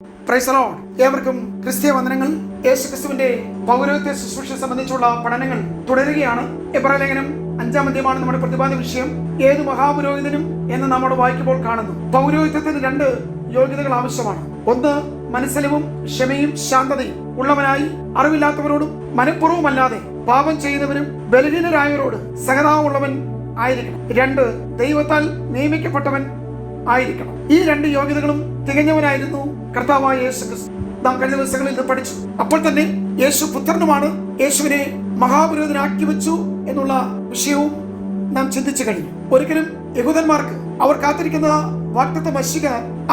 Praise the Lord. ഏവർക്കും ക്രിസ്തീയ വന്ദനങ്ങൾ. യേശുക്രിസ്തുവിന്റെ പൗരോഹിത്യ ശുശ്രൂഷ സംബന്ധിച്ചുള്ള പഠനങ്ങൾ തുടരുകയാണ്. എബ്രായ ലേഖനം 5-ാം അധ്യായമാണ് നമ്മുടെ പ്രതിപാദ്യ വിഷയം. ഏത് മഹാപുരോഹിതനും എന്ന് നാം അവിടെ വായിക്കുമ്പോൾ കാണുന്നു, പൗരോഹിത്യത്തിന് 2 യോഗ്യതകൾ ആവശ്യമാണ്. ഒന്ന്, മനസ്സലിവും ക്ഷമയും ശാന്തതയും ഉള്ളവനായി അറിവില്ലാത്തവരോടും മനഃപൂർവ്വമല്ലാതെ പാപം ചെയ്യുന്നവരും ബലഹീനരായവരോട് സഹതാപമുള്ളവൻ ആയിരിക്കണം. 2, ദൈവത്താൽ നിയമിക്കപ്പെട്ടവൻ ആയിരിക്കണം. ഈ 2 യോഗ്യതകളും തികഞ്ഞവനായിരുന്നു കർത്താവായ യേശു ക്രിസ്തു. നാം കഴിഞ്ഞ ദിവസങ്ങളിൽ ഇത് പഠിച്ചു. അപ്പോൾ തന്നെ യേശു പുത്രനുമാണ്. യേശുവിനെ മഹാപുരോഹിതനാക്കി വെച്ചു എന്നുള്ള വിഷയവും നാം ചിന്തിച്ചു കഴിഞ്ഞു. ഒരിക്കലും യഹൂദന്മാർക്ക് അവർ കാത്തിരിക്കുന്ന വാഗ്ദത്ത മശിഹ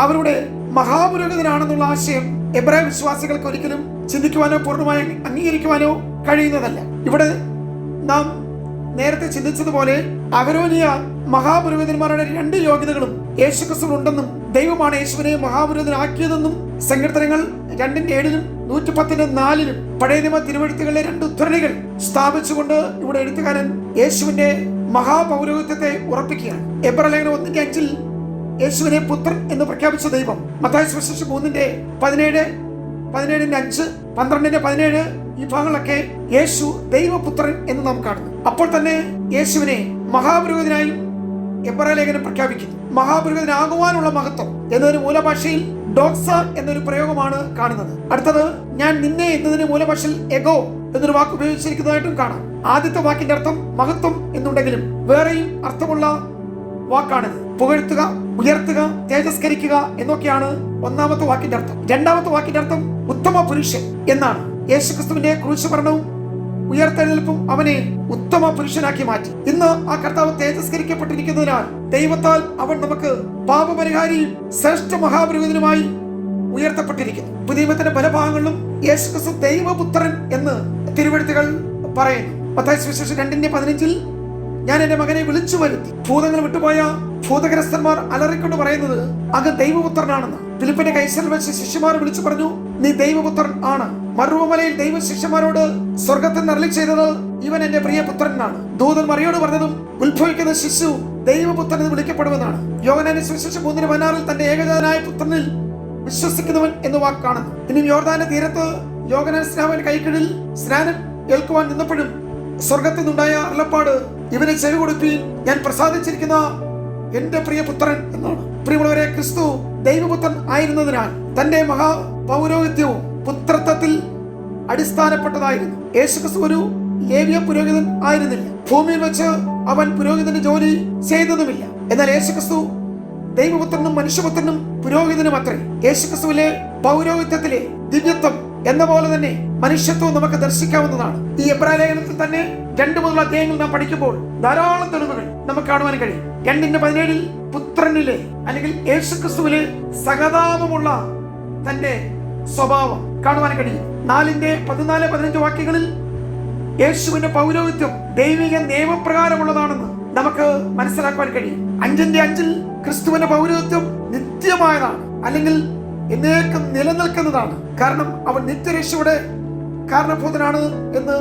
അവരുടെ മഹാപുരോഹിതനാണെന്നുള്ള ആശയം എബ്രായ വിശ്വാസികൾക്ക് ഒരിക്കലും ചിന്തിക്കുവാനോ പൂർണ്ണമായി അംഗീകരിക്കുവാനോ കഴിയുന്നതല്ല. ഇവിടെ നാം നേരത്തെ ചിന്തിച്ചതുപോലെ അഹരോനീയ മഹാപുരോഹിതന്മാരുടെ 2 യോഗ്യതകളും യേശുക്രിസ്തുവിനുണ്ടെന്നും ദൈവമാണ് യേശുവിനെ മഹാപുരോഹിതനാക്കിയതെന്നും സങ്കീർത്തനങ്ങൾ 2:7 110:4 പഴയ നിയമ തിരുവെഴുത്തുകളിലെ 2 ഉദ്ധരണികൾ സ്ഥാപിച്ചുകൊണ്ട് ഇവിടെ എഴുത്തുകാരൻ യേശുവിന്റെ മഹാപൗരോഹിത്യത്തെ ഉറപ്പിക്കുകയാണ്. എബ്രായ ലേഖനം 1:5 യേശുവിനെ പുത്രൻ എന്ന് പ്രഖ്യാപിച്ച ദൈവം മത്തായി സുവിശേഷം 3:17 17:5 12:17 ഈ ഭാഗങ്ങളൊക്കെ യേശു ദൈവപുത്രൻ എന്ന് നാം കാണുന്നു. അപ്പോൾ തന്നെ യേശുവിനെ മഹാപുരോഹിതനായി എബ്രായ ലേഖനം പ്രഖ്യാപിക്കുന്നു. മഹാപുരോഹിതനാകുവാനുള്ള മഹത്വം എന്നതിന് മൂലഭാഷയിൽ ഡോക്സ എന്നൊരു പ്രയോഗമാണ് കാണുന്നത്. അടുത്തത് ഞാൻ നിന്നെ എന്നതിന് മൂലഭാഷയിൽ എഗോ എന്നൊരു വാക്ക് ഉപയോഗിച്ചിരിക്കുന്നതായിട്ടും കാണാം. ആദ്യത്തെ വാക്കിന്റെ അർത്ഥം മഹത്വം എന്നുണ്ടെങ്കിലും വേറെയും അർത്ഥമുള്ള വാക്കാണിത്. പുകഴ്ത്തുക, ഉയർത്തുക, തേജസ്കരിക്കുക എന്നൊക്കെയാണ് ഒന്നാമത്തെ വാക്കിന്റെ അർത്ഥം. 2ാമത്തെ വാക്കിന്റെ അർത്ഥം ഉത്തമ പുരുഷൻ എന്നാണ്. യേശുക്രിസ്തുവിന്റെ ക്രൂശുമരണവും ഉയർത്തെഴുന്നേൽപ്പും അവനെ ഉത്തമ പുരുഷനാക്കി മാറ്റി. ഇന്ന് ആ കർത്താവ് തേജസ്കരിക്കപ്പെട്ടിരിക്കുന്നതിനാൽ ദൈവത്താൽ അവൻ നമുക്ക് പാപപരിഹാരിയും ശ്രേഷ്ഠ മഹാപുരോഹിതനുമായി ഉയർത്തപ്പെട്ടിരിക്കുന്നു. പുതിയ നിയമത്തിന്റെ പല ഭാഗങ്ങളിലും യേശുക്രിസ്തു ദൈവപുത്രൻ എന്ന് തിരുവെഴുത്തുകൾ പറയുന്നു. മത്തായി സുവിശേഷം 2:15 ഞാൻ എന്റെ മകനെ വിളിച്ചു വരുത്തി. ഭൂതങ്ങൾ വിട്ടുപോയ ഭൂതഗ്രസ്തന്മാർ അലറിക്കൊണ്ട് പറയുന്നത് അങ്ങ് ദൈവപുത്രനാണെന്ന്. ഫിലിപ്പിന്റെ കൈസരിൽ വെച്ച് ശിഷ്യന്മാർ വിളിച്ചു പറഞ്ഞു, നീ ദൈവപുത്രൻ ആണ്. മറുമലയിൽ ദൈവ ശിഷ്യന്മാരോട് സ്വർഗത്തിൽ നിന്ന് അരുളി ചെയ്തത് ഇവൻ എന്റെ പ്രിയപുത്രനാണ്. ദൂതൻ മറിയോട് പറഞ്ഞതും ഉത്ഭവിക്കുന്ന ശിശു ദൈവപുത്രൻ എന്ന് വിളിക്കപ്പെടുമെന്നാണ്. യോഹന്നാന്റെ സുവിശേഷം 3:16 തന്റെ ഏകജാതനായ പുത്രനിൽ വിശ്വസിക്കുന്നവൻ എന്ന് വാക്ക് കാണുന്നു. ഇനി യോർദാന്റെ തീരത്ത് യോഹന്നാൻ സ്നാപകൻ കൈക്കീഴിൽ സ്നാനം ഏൽക്കുവാൻ നിന്നപ്പോഴും സ്വർഗത്തിൽ നിന്നുണ്ടായ അരുളപ്പാട്, ഇവനെ ചെവി കൊടുപ്പീൻ, ഞാൻ പ്രസാദിച്ചിരിക്കുന്ന എന്റെ പ്രിയപുത്രൻ എന്നാണ്. പ്രിയമുള്ളവരെ, ക്രിസ്തു ദൈവപുത്രൻ ആയിരുന്നതിനാൽ തന്റെ മഹാപൗരോഹിത്യവും പുത്രത്വത്തിൽ അടിസ്ഥാനപ്പെട്ടതായിരുന്നു. യേശുക്രിസ്തു ഒരു ലേവ്യ പുരോഹിതൻ ആയിരുന്നില്ല. ഭൂമിയിൽ വെച്ച് അവൻ പുരോഹിതന്റെ ജോലി ചെയ്തതുമില്ല. എന്നാൽ യേശുക്രിസ്തു ദൈവപുത്രനും മനുഷ്യപുത്രനും പുരോഹിതനും അത്രേ. യേശുക്രിസ്തുവിലെ പൗരോഹിത്യത്തിലെ ദിവ്യത്വം എന്ന പോലെ തന്നെ മനുഷ്യത്വം നമുക്ക് ദർശിക്കാവുന്നതാണ്. ഈ എബ്രായ ലേഖനത്തിൽ തന്നെ 2 മുതൽ അധ്യായങ്ങൾ നാം പഠിക്കുമ്പോൾ ധാരാളം തെളിവുകൾ നമുക്ക് കാണുവാൻ കഴിയും. 2:17 പുത്രനിലെ അല്ലെങ്കിൽ യേശുക്രിസ്തുവിലെ സഹതാപമുള്ള തന്റെ സ്വഭാവം കാണുവാൻ കഴിയും. 4:14-15 വാക്യങ്ങളിൽ യേശുവിന്റെ പൗരോഹിത്യം ദൈവിക നിയമപ്രകാരമുള്ളതാണെന്ന് നമുക്ക് മനസ്സിലാക്കുവാൻ കഴിയും. 5:5 ക്രിസ്തുവിന്റെ പൗരോഹിത്യം നിത്യമായതാണ്, അല്ലെങ്കിൽ എന്നേക്കും നിലനിൽക്കുന്നതാണ്. കാരണം അവൻ നിത്യരക്ഷയുടെ കാരണഭൂതനാണ് എന്ന്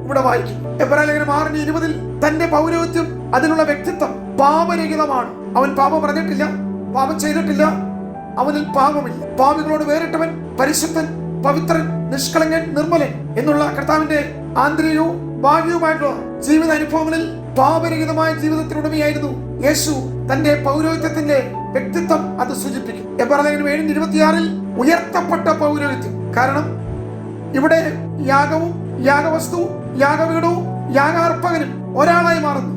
ഇവിടെ വായിക്കും. എബ്രായ ലേഖനം 6:20 തന്റെ പൗരോഹിത്യം, അതിനുള്ള വ്യക്തിത്വം പാപരഹിതമാണ്. അവൻ പാപം പറഞ്ഞിട്ടില്ല, പാപം ചെയ്തിട്ടില്ല, അവനിൽ പാപമില്ല. പാപികളോട് വേറിട്ടവൻ, പരിശുദ്ധൻ, പവിത്രൻ, നിഷ്കളങ്കൻ, നിർമ്മലൻ എന്നുള്ള കർത്താവിന്റെ ആന്തരികവും ബാഹ്യവുമായിട്ടുള്ള ജീവിത അനുഭവങ്ങളിൽ പാപരഹിതമായ ജീവിതത്തിനുടമയായിരുന്നു യേശു. തന്റെ പൗരോഹിത്യത്തിന്റെ വ്യക്തിത്വം അത് സൂചിപ്പിക്കും. എബ്രായ ലേഖനം 7:26 ഉയർത്തപ്പെട്ട പൗരോഹിത്യം. കാരണം ഇവിടെ യാഗവും യാഗവസ്തുവും യാഗപീഠവും യാഗാർപ്പകനും ഒരാളായി മാറുന്നു.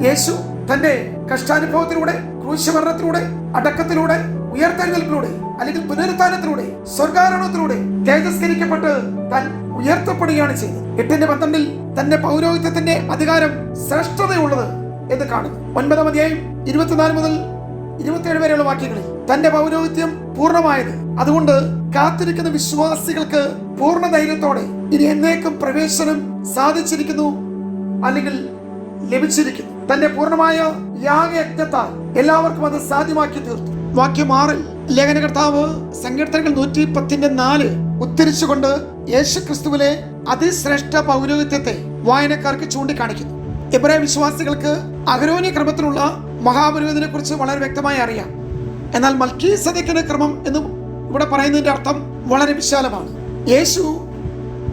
യേശു തന്റെ കഷ്ടാനുഭവത്തിലൂടെ, ക്രൂശമരണത്തിലൂടെ, അടക്കത്തിലൂടെ, ഉയർത്തെഴുന്നേൽപ്പിലൂടെ അല്ലെങ്കിൽ പുനരുത്ഥാനത്തിലൂടെ, സ്വർഗാരോഹണത്തിലൂടെ തേജസ്കരിക്കപ്പെട്ട് താൻ ഉയർത്തപ്പെടുകയാണ് ചെയ്തത്. 8:12 തന്റെ പൗരോഹിത്യത്തിന്റെ അധികാരം ശ്രേഷ്ഠതയുള്ളത് എന്ന് കാണുന്നു. 9-ാം അധ്യായം 24 മുതൽ 27 വരെയുള്ള വാക്യങ്ങളിൽ തന്റെ പൗരോഹിത്യം പൂർണ്ണമായത്, അതുകൊണ്ട് കാത്തിരിക്കുന്ന വിശ്വാസികൾക്ക് പൂർണ്ണ ധൈര്യത്തോടെ ഇനി എന്നേക്കും പ്രവേശനം സാധിച്ചിരിക്കുന്നു അല്ലെങ്കിൽ ലഭിച്ചിരിക്കുന്നു. തന്റെ പൂർണ്ണമായ യാഗയജ്ഞത്താൽ എല്ലാവർക്കും അത് സാധ്യമാക്കി തീർത്തു. വാക്യം 6 ലേഖനകർത്താവ് സങ്കീർത്തനങ്ങൾ 110:4 ഉദ്ധരിച്ചുകൊണ്ട് യേശുക്രിസ്തുവിലെ അതിശ്രേഷ്ഠ പൗരോഹിത്യത്തെ വായനക്കാർക്ക് ചൂണ്ടിക്കാണിക്കുന്നു. എബ്രായ വിശ്വാസികൾക്ക് അഹരോന്യ ക്രമത്തിലുള്ള മഹാപുരോഹിതനെ കുറിച്ച് വളരെ വ്യക്തമായി അറിയാം. എന്നാൽ മൽക്കീസേദെക്കിന്റെ ക്രമം എന്നും ഇവിടെ പറയുന്നതിന്റെ അർത്ഥം വളരെ വിശാലമാണ്. യേശു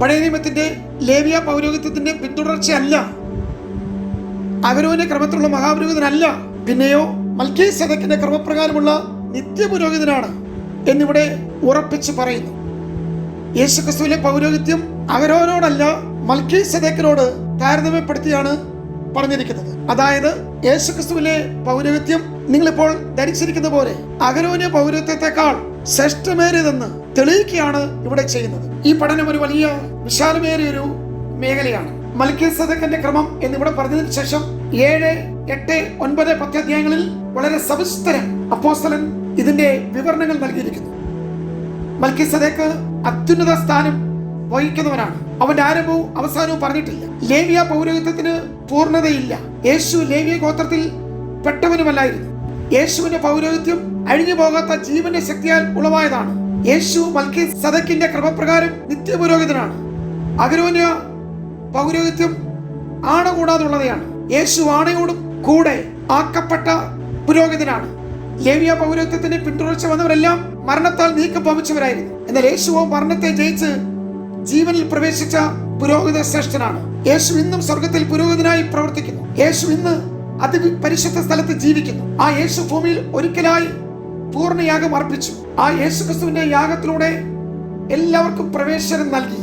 പഴയ നിയമത്തിന്റെ ലേവ്യ പൗരോഹിത്യത്തിന്റെ പിന്തുടർച്ചയല്ല, അഹരോന്റെ ക്രമത്തിലുള്ള മഹാപുരോഹിതനല്ല, പിന്നെയോ മൽക്കീസേദെക്കിന്റെ ക്രമപ്രകാരമുള്ള നിത്യപുരോഹിതനാണ് എന്നിവിടെ ഉറപ്പിച്ച് പറയുന്നു. യേശുക്രിസ്തുവിലെ പൗരോഹിത്യം അഹരോനോടല്ല, മൽക്കീസേദെക്കിനോട് താരതമ്യപ്പെടുത്തിയാണ് പറഞ്ഞിരിക്കുന്നത്. അതായത് യേശുക്രിസ്തുവിലെ പൗരോഹിത്യം നിങ്ങളിപ്പോൾ ധരിച്ചിരിക്കുന്ന പോലെ അഹരോന്യ പൗരോഹിത്യത്തെക്കാൾ ശ്രേഷ്ഠമേറിയതെന്ന് തെളിയിക്കുകയാണ് ഇവിടെ ചെയ്യുന്നത്. ഈ പഠനം ഒരു വലിയ വിശാലമേറിയൊരു മേഖലയാണ്. മൽക്കീസേദെക്കിന്റെ ക്രമം എന്നിവിടെ പറഞ്ഞതിന് ശേഷം 7, 8, 9, 10 അധ്യായങ്ങളിൽ വളരെ സവിസ്തരം അപ്പോസ്തലൻ ഇതിന്റെ വിവരണങ്ങൾ നൽകിയിരിക്കുന്നു. മൽക്കീസേദെക്ക് അത്യുന്നത സ്ഥാനം വഹിക്കുന്നവനാണ്. അവന്റെ ആരംഭവും അവസാനവും പറഞ്ഞിട്ടില്ല. ലേവ്യ പൗരോഹിത്യത്തിന് പൂർണ്ണതയില്ല. യേശു ലേവ്യ ഗോത്രത്തിൽ പെട്ടവനുമല്ലായിരുന്നു. യേശുവിന്റെ പൗരോഹിത്യം അഴിഞ്ഞു പോകാത്ത ജീവന്റെ ശക്തിയാൽ ഉളവായതാണ്. യേശു മൽക്കീസേദെക്കിന്റെ ക്രമപ്രകാരം നിത്യപുരോഹിതനാണ്. അഹരോന്യ പൗരോഹിത്യം ആണ കൂടാതുള്ളതാണ്. യേശു ആണയോടും കൂടെ ആക്കപ്പെട്ട പുരോഹിതനാണ്. ലേവ്യ പൗരോഹിത്യത്തിന്റെ പിന്തുടർച്ച വന്നവരെല്ലാം മരണത്താൽ നീക്കം ഭവിച്ചവരായിരുന്നു. എന്നാൽ യേശുവോ മരണത്തെ ജയിച്ച് ജീവനിൽ പ്രവേശിച്ച പുരോഹിത ശ്രേഷ്ഠനാണ്. യേശു ഇന്നും സ്വർഗത്തിൽ പുരോഹിതനായി പ്രവർത്തിക്കുന്നു. യേശു ഇന്ന് അതിപരിശുദ്ധ സ്ഥലത്ത് ജീവിക്കുന്നു. ആ യേശു ഭൂമിയിൽ ഒരിക്കലായി പൂർണ്ണയാഗം അർപ്പിച്ചു. ആ യേശു ക്രിസ്തുവിന്റെ യാഗത്തിലൂടെ എല്ലാവർക്കും പ്രവേശനം നൽകി.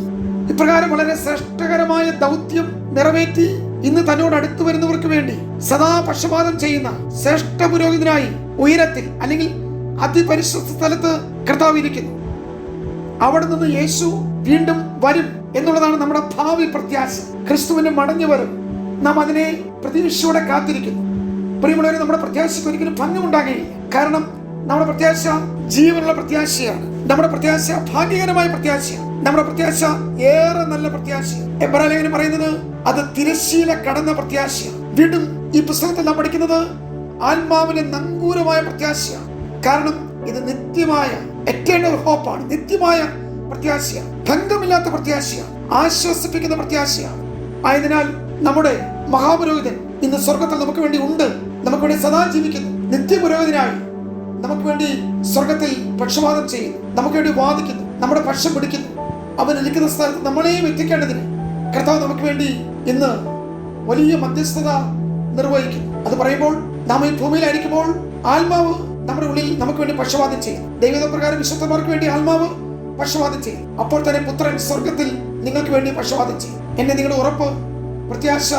ഇപ്രകാരം വളരെ ശ്രേഷ്ഠകരമായ ദൗത്യം നിറവേറ്റി ഇന്ന് തന്നോട് അടുത്തു വരുന്നവർക്ക് വേണ്ടി സദാ പക്ഷപാതം ചെയ്യുന്ന ശ്രേഷ്ഠ പുരോഹിതനായി ഉയരത്തിൽ അല്ലെങ്കിൽ അതിപരിശുദ്ധ സ്ഥലത്ത് കർത്താവ് ഇരിക്കുന്നു. അവിടെ നിന്ന് യേശു വീണ്ടും വരും എന്നുള്ളതാണ് നമ്മുടെ ഭാവി പ്രത്യാശ. ക്രിസ്തുവിന്റെ മടങ്ങി വരും. നാം അതിനെ പ്രതീക്ഷയോടെ കാത്തിരിക്കുന്നു. പ്രിയമുള്ളവരെ, നമ്മുടെ പ്രത്യാശയ്ക്ക് ഒരിക്കലും ഭംഗമുണ്ടാകുകയില്ല. കാരണം നമ്മുടെ പ്രത്യാശ ജീവനുള്ള പ്രത്യാശയാണ്. നമ്മുടെ പ്രത്യാശ ഭാഗ്യകരമായ പ്രത്യാശയാണ്. നമ്മുടെ പ്രത്യാശ ഏറെ നല്ല പ്രത്യാശയാണ്. എബ്രായലേഖനം പറയുന്നത് അത് തിരശ്ശീല കടന്ന പ്രത്യാശയാണ്. വീണ്ടും ഈ പുസ്തകത്തിൽ നാം പഠിക്കുന്നത് ആത്മാവിലെ നങ്കൂരമായ പ്രത്യാശയാണ്. കാരണം ഇത് നിത്യമായ എറ്റേണൽ ഹോപ്പാണ്. നിത്യമായ പ്രത്യാശയാണ്. ഭംഗമില്ലാത്ത പ്രത്യാശയാണ്. ആശ്വസിപ്പിക്കുന്ന പ്രത്യാശയാണ്. ആയതിനാൽ നമ്മുടെ മഹാപുരോഹിതൻ ഇന്ന് സ്വർഗത്തിൽ നമുക്ക് വേണ്ടി ഉണ്ട്. നമുക്ക് വേണ്ടി സദാ ജീവിക്കുന്നു. നിത്യപുരോഹിതനായി നമുക്ക് വേണ്ടി സ്വർഗത്തിൽ പക്ഷപാതം ചെയ്യുന്നു. നമുക്ക് വേണ്ടി വാദിക്കുന്നു. നമ്മുടെ പക്ഷം പിടിക്കുന്നു. അവൻ ഇരിക്കുന്ന സ്ഥലത്ത് നമ്മളെയും എത്തിക്കേണ്ടതിന് കർത്താവ് നമുക്ക് വേണ്ടി ഇന്ന് വലിയ മധ്യസ്ഥത നിർവഹിക്കുന്നു. അത് പറയുമ്പോൾ നാം ഈ ഭൂമിയിലായിരിക്കുമ്പോൾ ആത്മാവ് നമ്മുടെ ഉള്ളിൽ നമുക്ക് വേണ്ടി പക്ഷപാതം ചെയ്യുന്നു. ദൈവപ്രകാരം വിശുദ്ധന്മാർക്ക് വേണ്ടി ആത്മാവ് പക്ഷപാതം ചെയ്യും. അപ്പോൾ തന്നെ പുത്രൻ സ്വർഗത്തിൽ നിങ്ങൾക്ക് വേണ്ടി പക്ഷപാതം ചെയ്യും. എന്നെ നിങ്ങളുടെ ഉറപ്പ്, പ്രത്യാശ,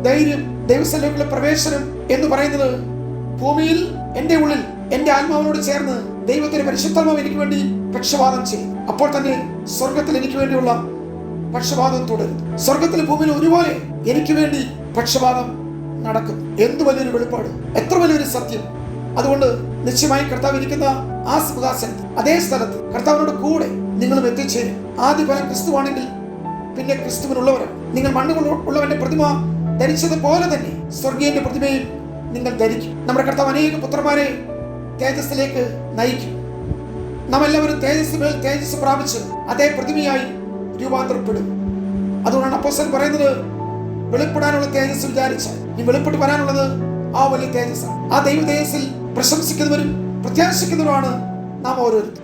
ധൈര്യം, ദൈവസ്ഥലങ്ങളിലെ പ്രവേശനം എന്ന് പറയുന്നത് ഭൂമിയിൽ എന്റെ ഉള്ളിൽ എന്റെ ആത്മാവിനോട് ചേർന്ന് ദൈവത്തിന്റെ പരിശുദ്ധാത്മാവ് എനിക്ക് വേണ്ടി പക്ഷപാതം ചെയ്യും. അപ്പോൾ തന്നെ സ്വർഗത്തിൽ എനിക്ക് വേണ്ടിയുള്ള പക്ഷപാതം തുടരും. സ്വർഗത്തിൽ ഭൂമിയിൽ ഒരുപോലെ എനിക്ക് വേണ്ടി പക്ഷപാതം നടക്കുന്നു. എന്ത് വലിയൊരു വെളിപ്പാട്, എത്ര വലിയൊരു സത്യം. അതുകൊണ്ട് നിശ്ചയമായി കർത്താവ് ഇരിക്കുന്ന ആ സിംഹാസനത്തിൽ, അതേ സ്ഥലത്ത് കർത്താവിനോട് കൂടെ നിങ്ങളും എത്തിച്ചേരും. ആദ്യ ഫലം ക്രിസ്തുവാണെങ്കിൽ പിന്നെ ക്രിസ്തുവിനുള്ളവരാണ്. നിങ്ങൾ മണ്ണുകളുള്ളവന്റെ പ്രതിമ ധരിച്ചത് പോലെ തന്നെ സ്വർഗീയന്റെ പ്രതിമയും നിങ്ങൾ ധരിക്കും. നമ്മുടെ കർത്താവ് അനേക പുത്രന്മാരെ തേജസ്സിലേക്ക് നയിക്കും. നാം എല്ലാവരും തേജസ്സിന്മേൽ തേജസ് പ്രാപിച്ച് അതേ പ്രതിമയായി രൂപാന്തരപ്പെടും. അതുകൊണ്ടാണ് അപ്പോസ്തലൻ പറയുന്നത്, വെളിപ്പെടാനുള്ള തേജസ് വിചാരിച്ചാൽ ഈ വെളിപ്പെട്ട് വരാനുള്ളത് ആ വലിയ തേജസ്സാണ്. ആ ദൈവ തേജസ്സിൽ പ്രശംസിക്കുന്നവരും പ്രത്യാശിക്കുന്നവരുമാണ് നാം ഓരോരുത്തരും.